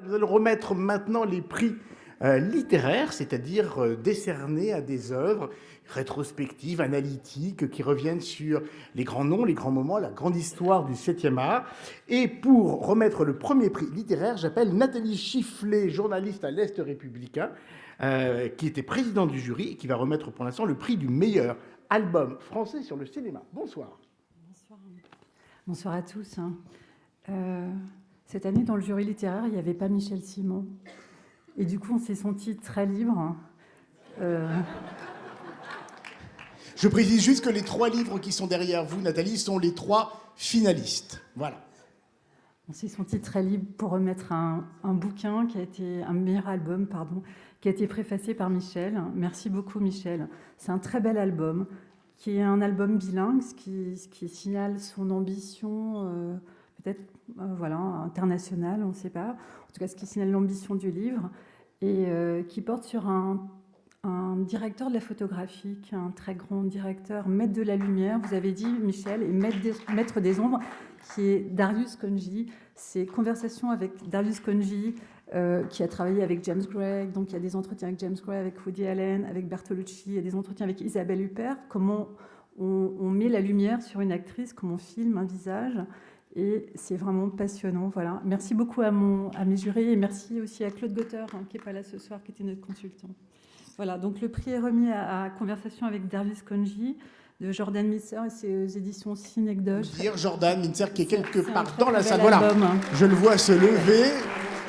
Nous allons remettre maintenant les prix littéraires, c'est-à-dire décernés à des œuvres rétrospectives, analytiques, qui reviennent sur les grands noms, les grands moments, la grande histoire du 7e art. Et pour remettre le premier prix littéraire, j'appelle Nathalie Chifflet, journaliste à l'Est républicain, qui était présidente du jury et qui va remettre pour l'instant le prix du meilleur album français sur le cinéma. Bonsoir. Bonsoir. Bonsoir à tous. Cette année, dans le jury littéraire, il n'y avait pas Michel Simon. Et du coup, on s'est sentis très libres. Je précise juste que les 3 livres qui sont derrière vous, Nathalie, sont les 3 finalistes. Voilà. On s'est sentis très libres pour remettre un bouquin qui a été un meilleur album, qui a été préfacé par Michel. Merci beaucoup, Michel. C'est un très bel album, qui est un album bilingue, ce qui signale son ambition, peut-être internationale, on ne sait pas. En tout cas, ce qui signale l'ambition du livre, et qui porte sur un directeur de la photographie, qui est un très grand directeur, maître de la lumière, vous avez dit, Michel, et maître des ombres, qui est Darius Khondji. C'est Conversation avec Darius Khondji, qui a travaillé avec James Gray. Donc il y a des entretiens avec James Gray, avec Woody Allen, avec Bertolucci, il y a des entretiens avec Isabelle Huppert. Comment on met la lumière sur une actrice, comment on filme un visage. Et c'est vraiment passionnant. Voilà. Merci beaucoup à mes jurys, et merci aussi à Claude Gotter, qui n'est pas là ce soir, qui était notre consultant. Voilà, donc le prix est remis à Conversation avec Darius Khondji, de Jordan Mincer, et c'est aux éditions Synecdoche. Dire Jordan Mincer qui est quelque part très, dans la très salle. bel Voilà, album. je le vois se lever.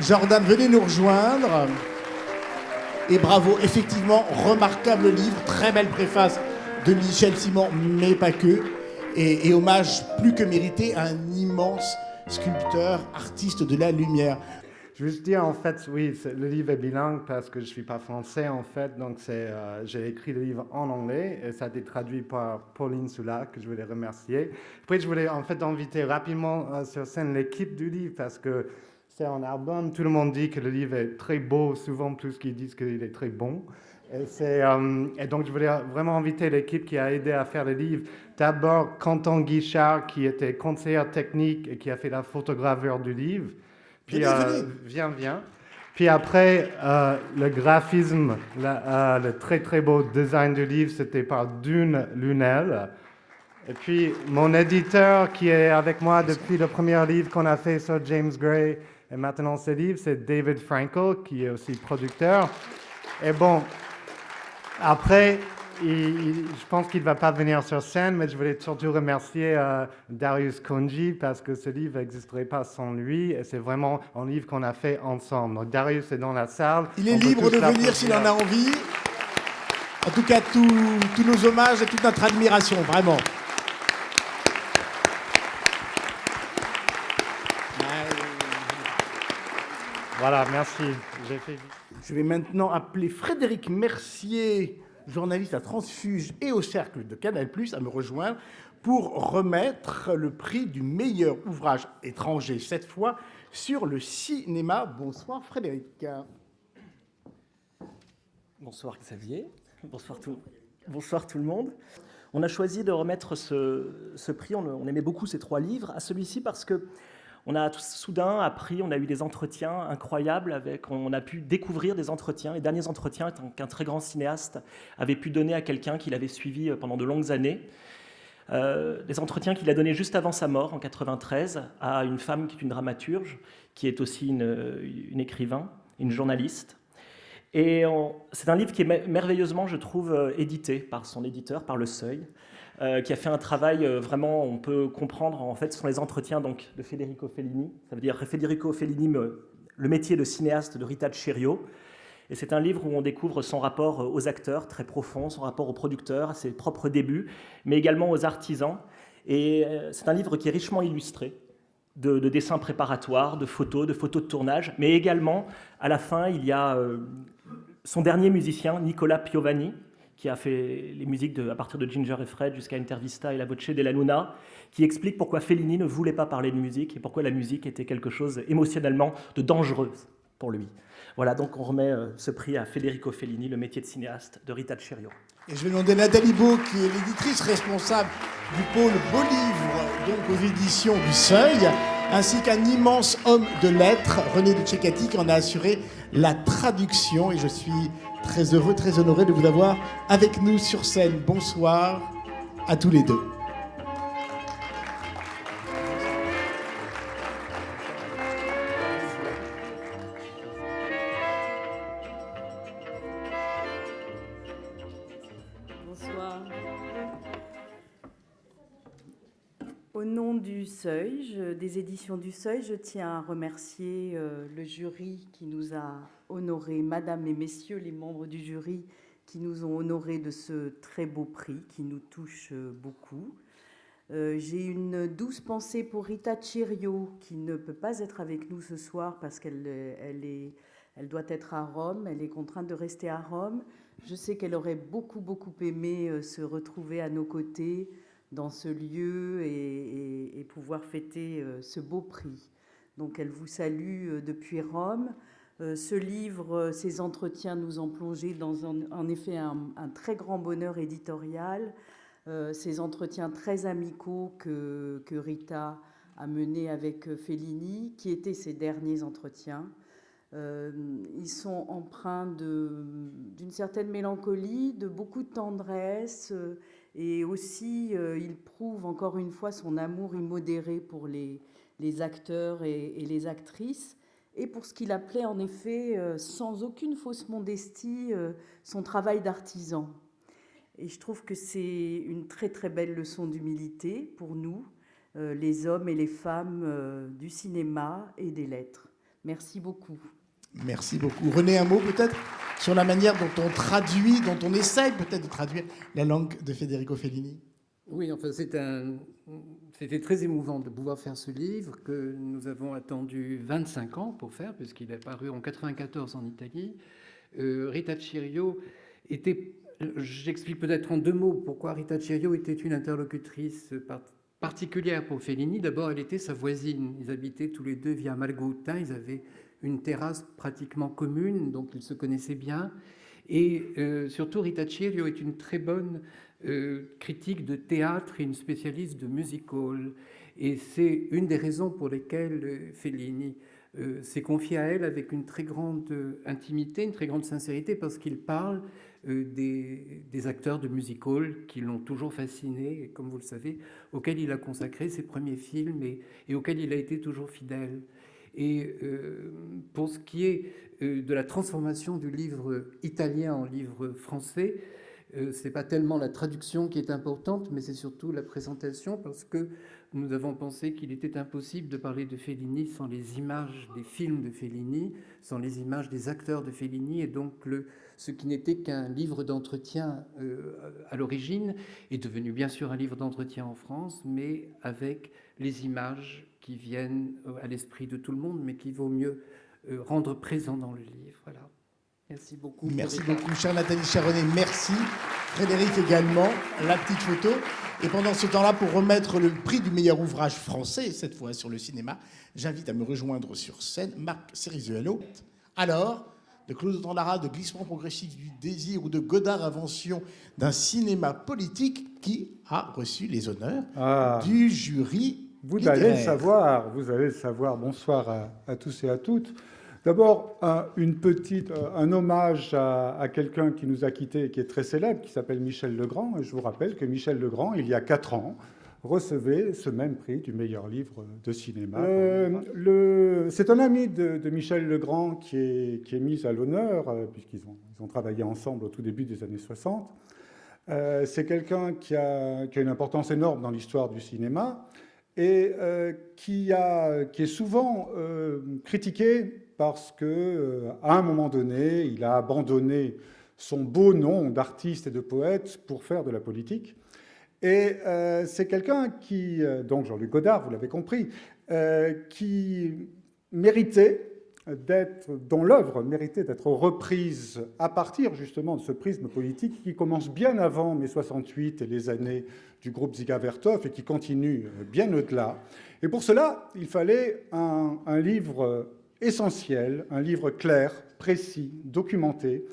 Jordan, venez nous rejoindre. Et bravo, effectivement, remarquable livre, très belle préface de Michel Simon, mais pas que. Et hommage plus que mérité à un immense sculpteur, artiste de la lumière. Je veux juste dire, en fait, oui, le livre est bilingue parce que je ne suis pas français, en fait. Donc, j'ai écrit le livre en anglais et ça a été traduit par Pauline Soula, que je voulais remercier. Après, je voulais en fait inviter rapidement sur scène l'équipe du livre parce que c'est un album. Tout le monde dit que le livre est très beau, souvent plus qu'ils disent qu'il est très bon. Et donc, je voulais vraiment inviter l'équipe qui a aidé à faire le livre. D'abord, Quentin Guichard, qui était conseiller technique et qui a fait la photogravure du livre. Puis, viens. Puis après, le graphisme, le très, très beau design du livre, c'était par Dune Lunel. Et puis, mon éditeur, qui est avec moi depuis le premier livre qu'on a fait sur James Gray, et maintenant ce livre, c'est David Frankel, qui est aussi producteur. Et bon, après, je pense qu'il ne va pas venir sur scène, mais je voulais surtout remercier Darius Khondji parce que ce livre n'existerait pas sans lui et c'est vraiment un livre qu'on a fait ensemble. Donc Darius est dans la salle. Il est libre de venir s'il en a envie. En tout cas, tous nos hommages et toute notre admiration, vraiment. Voilà, merci. Je vais maintenant appeler Frédéric Mercier, journaliste à Transfuge et au Cercle de Canal+, à me rejoindre pour remettre le prix du meilleur ouvrage étranger, cette fois, sur le cinéma. Bonsoir Frédéric. Bonsoir Xavier, bonsoir tout le monde. On a choisi de remettre ce prix, on aimait beaucoup ces 3 livres, à celui-ci parce que on a soudain appris, on a eu des entretiens incroyables, on a pu découvrir des entretiens, les derniers entretiens qu'un très grand cinéaste avait pu donner à quelqu'un qu'il avait suivi pendant de longues années. Des entretiens qu'il a donnés juste avant sa mort, en 1993, à une femme qui est une dramaturge, qui est aussi une écrivain, une journaliste. Et c'est un livre qui est merveilleusement, je trouve, édité par son éditeur, par Le Seuil, qui a fait un travail vraiment, on peut comprendre, en fait, ce sont les entretiens donc, de Federico Fellini. Ça veut dire Federico Fellini, le métier de cinéaste de Rita Cirio. Et c'est un livre où on découvre son rapport aux acteurs, très profond, son rapport aux producteurs, à ses propres débuts, mais également aux artisans. Et c'est un livre qui est richement illustré, de dessins préparatoires, de photos de tournage, mais également, à la fin, il y a son dernier musicien, Nicola Piovani, qui a fait les musiques à partir de Ginger et Fred jusqu'à Intervista et La Voce della Luna, qui explique pourquoi Fellini ne voulait pas parler de musique et pourquoi la musique était quelque chose émotionnellement de dangereux pour lui. Voilà, donc on remet ce prix à Federico Fellini, le métier de cinéaste de Rita Cirio. Et je vais demander à Nathalie Beau, qui est l'éditrice responsable du pôle Beau Livre, donc aux éditions du Seuil, ainsi qu'un immense homme de lettres, René de Cecchetti, qui en a assuré la traduction. Et je suis très heureux, très honoré de vous avoir avec nous sur scène. Bonsoir à tous les deux. Bonsoir. Au nom du Seuil, des éditions du Seuil, je tiens à remercier le jury qui nous a honorés, Madame et Messieurs les membres du jury qui nous ont honorés de ce très beau prix qui nous touche beaucoup. J'ai une douce pensée pour Rita Cirio qui ne peut pas être avec nous ce soir parce qu'elle doit être à Rome, elle est contrainte de rester à Rome. Je sais qu'elle aurait beaucoup aimé se retrouver à nos côtés dans ce lieu et pouvoir fêter ce beau prix. Donc elle vous salue depuis Rome. Ce livre, ces entretiens nous ont plongé dans en effet un très grand bonheur éditorial. Ces entretiens très amicaux que Rita a menés avec Fellini, qui étaient ses derniers entretiens. Ils sont empreints d'une certaine mélancolie, de beaucoup de tendresse, et aussi il prouve encore une fois son amour immodéré pour les acteurs et les actrices, et pour ce qu'il appelait en effet, sans aucune fausse modestie, son travail d'artisan. Et je trouve que c'est une très très belle leçon d'humilité pour nous, les hommes et les femmes du cinéma et des lettres. Merci beaucoup. Merci beaucoup. René, un mot peut-être sur la manière dont on traduit, dont on essaye peut-être de traduire la langue de Federico Fellini. Oui, enfin, c'était très émouvant de pouvoir faire ce livre que nous avons attendu 25 ans pour faire, puisqu'il est paru en 1994 en Italie. Rita Cirio était... J'explique peut-être en 2 mots pourquoi Rita Cirio était une interlocutrice particulière pour Fellini. D'abord, elle était sa voisine. Ils habitaient tous les deux via Malgoutin. Ils avaient une terrasse pratiquement commune, donc ils se connaissaient bien. Et surtout, Rita Cirio est une très bonne critique de théâtre et une spécialiste de music-hall. Et c'est une des raisons pour lesquelles Fellini s'est confié à elle avec une très grande intimité, une très grande sincérité, parce qu'il parle des acteurs de music-hall qui l'ont toujours fasciné, et comme vous le savez, auxquels il a consacré ses premiers films et auxquels il a été toujours fidèle. Et pour ce qui est de la transformation du livre italien en livre français, c'est pas tellement la traduction qui est importante, mais c'est surtout la présentation, parce que nous avons pensé qu'il était impossible de parler de Fellini sans les images des films de Fellini, sans les images des acteurs de Fellini, et donc ce qui n'était qu'un livre d'entretien à l'origine est devenu bien sûr un livre d'entretien en France, mais avec les images qui viennent à l'esprit de tout le monde, mais qu'il vaut mieux rendre présent dans le livre. Voilà. Merci beaucoup. Merci beaucoup, chère Nathalie, chère René. Merci. Frédéric également, la petite photo. Et pendant ce temps-là, pour remettre le prix du meilleur ouvrage français, cette fois sur le cinéma, j'invite à me rejoindre sur scène Marc Cerizuelo. Alors, de Claude Tandara, de Glissement progressif du désir ou de Godard, invention d'un cinéma politique, qui a reçu les honneurs du jury littéraire. Allez le savoir. Bonsoir à tous et à toutes. D'abord, un hommage à quelqu'un qui nous a quittés et qui est très célèbre, qui s'appelle Michel Legrand. Et je vous rappelle que Michel Legrand, il y a 4 ans, recevait ce même prix du meilleur livre de cinéma. C'est un ami de Michel Legrand qui est mis à l'honneur, puisqu'ils ont travaillé ensemble au tout début des années 60. C'est quelqu'un qui a une importance énorme dans l'histoire du cinéma et qui est souvent critiqué parce qu'à un moment donné, il a abandonné son beau nom d'artiste et de poète pour faire de la politique. Et c'est quelqu'un qui, donc Jean-Luc Godard, vous l'avez compris, qui méritait dont l'œuvre méritait d'être reprise à partir justement de ce prisme politique qui commence bien avant mai 68 et les années du groupe Ziga-Vertov et qui continue bien au-delà. Et pour cela, il fallait un livre essentiel, un livre clair, précis, documenté,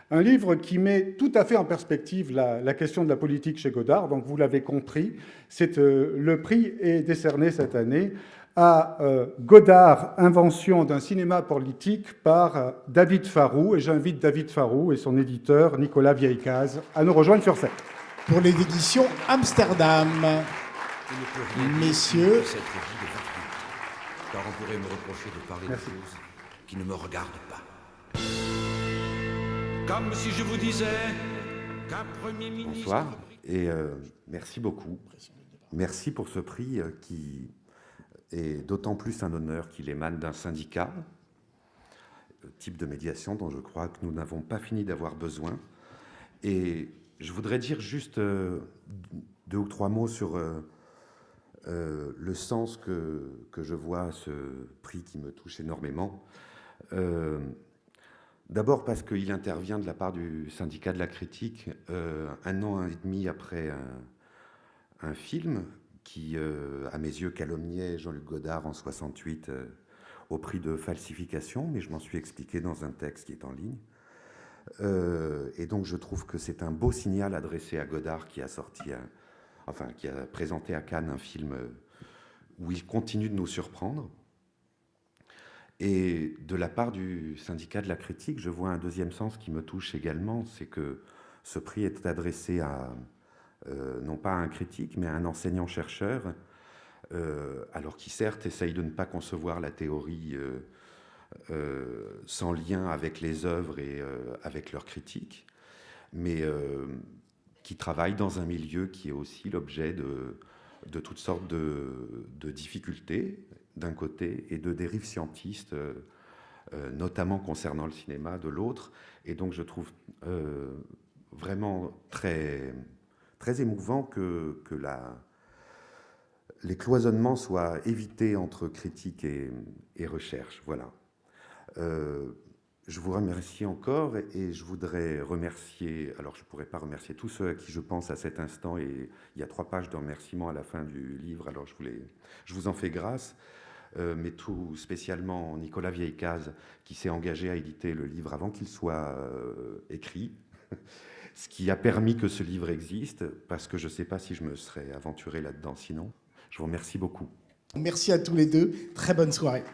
Un livre qui met tout à fait en perspective la question de la politique chez Godard. Donc vous l'avez compris, le prix est décerné cette année à Godard, Invention d'un cinéma politique par David Farrou. Et j'invite David Farrou et son éditeur Nicolas Vieillecaz à nous rejoindre sur scène. Pour les éditions Amsterdam. Messieurs. Car on pourrait me reprocher de parler de choses qui ne me regardent pas. Comme si je vous disais qu'un Premier ministre... Bonsoir et merci beaucoup. Merci pour ce prix qui est d'autant plus un honneur qu'il émane d'un syndicat, type de médiation dont je crois que nous n'avons pas fini d'avoir besoin. Et je voudrais dire juste 2 ou 3 mots sur le sens que je vois à ce prix qui me touche énormément. D'abord parce qu'il intervient de la part du syndicat de la critique 1 an et demi après un film qui, à mes yeux, calomniait Jean-Luc Godard en 68 au prix de falsification, mais je m'en suis expliqué dans un texte qui est en ligne. Et donc je trouve que c'est un beau signal adressé à Godard qui a qui a présenté à Cannes un film où il continue de nous surprendre. Et de la part du syndicat de la critique, je vois un deuxième sens qui me touche également, c'est que ce prix est adressé à, non pas à un critique, mais à un enseignant-chercheur, alors qui certes essaye de ne pas concevoir la théorie sans lien avec les œuvres et avec leur critique, mais qui travaille dans un milieu qui est aussi l'objet de toutes sortes de difficultés, d'un côté, et de dérives scientistes, notamment concernant le cinéma, de l'autre. Et donc je trouve vraiment très, très émouvant que les cloisonnements soient évités entre critique et recherche. Voilà. Je vous remercie encore et je voudrais remercier, alors je ne pourrais pas remercier tous ceux à qui je pense à cet instant, et il y a 3 pages de remerciements à la fin du livre, alors je vous en fais grâce. Mais tout spécialement Nicolas Vieillecaz, qui s'est engagé à éditer le livre avant qu'il soit écrit, ce qui a permis que ce livre existe, parce que je ne sais pas si je me serais aventuré là-dedans sinon. Je vous remercie beaucoup. Merci à tous les deux, très bonne soirée.